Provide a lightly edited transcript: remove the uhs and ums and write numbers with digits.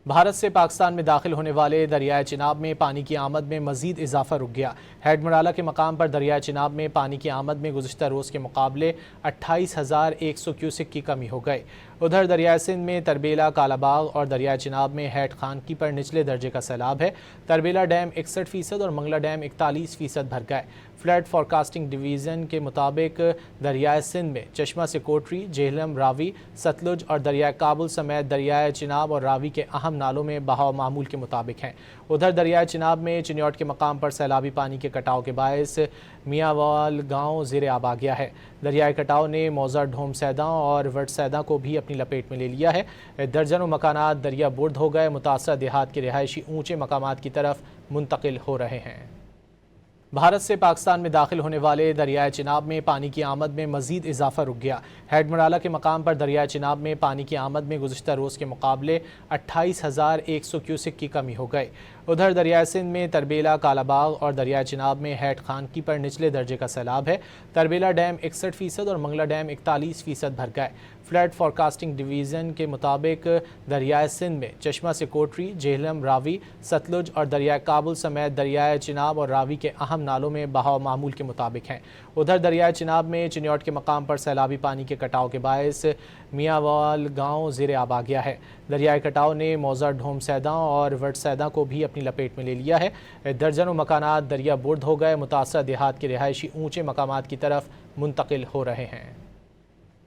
بھارت سے پاکستان میں داخل ہونے والے دریائے چناب میں پانی کی آمد میں مزید اضافہ رک گیا۔ ہیڈ مرالہ کے مقام پر دریائے چناب میں پانی کی آمد میں گزشتہ روز کے مقابلے 28,100 کیوسک کی کمی ہو گئی۔ ادھر دریائے سندھ میں تربیلا، کالا باغ اور دریائے چناب میں ہیڈ خانکی پر نچلے درجے کا سیلاب ہے۔ تربیلا ڈیم 61% اور منگلا ڈیم 41% بھر گئے۔ فلڈ فورکاسٹنگ ڈویژن کے مطابق دریائے سندھ میں چشمہ سے کوٹری، جہلم، راوی، ستلج اور دریائے کابل سمیت دریائے چناب اور راوی کے اہم نالوں میں بہاؤ معمول کے مطابق ہیں۔ ادھر دریائے چناب میں چنیوٹ کے مقام پر سیلابی پانی کے کٹاؤ کے باعث میاں گاؤں زیر آب آ گیا ہے۔ دریائے کٹاؤ نے موزہ ڈھوم سیداں اور وٹ سیداں کو بھی اپنی لپیٹ میں لے لیا ہے۔ درجنوں مکانات دریا برد ہو گئے۔ متاثرہ دیہات کے رہائشی اونچے مقامات کی طرف منتقل ہو رہے ہیں۔ بھارت سے پاکستان میں داخل ہونے والے دریائے چناب میں پانی کی آمد میں مزید اضافہ رک گیا۔ ہیڈ مرالہ کے مقام پر دریائے چناب میں پانی کی آمد میں گزشتہ روز کے مقابلے 28,100 کیوسک کی کمی ہو گئی۔ ادھر دریائے سندھ میں تربیلا، کالا باغ اور دریائے چناب میں ہیڈ خانکی پر نچلے درجے کا سیلاب ہے۔ تربیلا ڈیم 61% اور منگلا ڈیم 41% بھر گئے۔ فلڈ فورکاسٹنگ ڈویژن کے مطابق دریائے سندھ میں چشمہ سے کوٹری، جہلم، راوی، ستلج اور دریائے کابل سمیت دریائے چناب اور راوی کے اہم نالوں میں بہاؤ معمول کے مطابق ہیں۔ ادھر دریائے چناب میں چنیوٹ کے مقام پر سیلابی پانی کے کٹاؤ کے باعث میاں گاؤں زیر آب آ گیا ہے۔ دریائے کٹاؤ نے موزہ ڈھوم سیداں اور وٹ سیداں کو بھی اپنی لپیٹ میں لے لیا ہے۔ درجنوں مکانات دریا برد ہو گئے۔ متاثرہ دیہات کے رہائشی اونچے مقامات کی طرف منتقل ہو رہے ہیں۔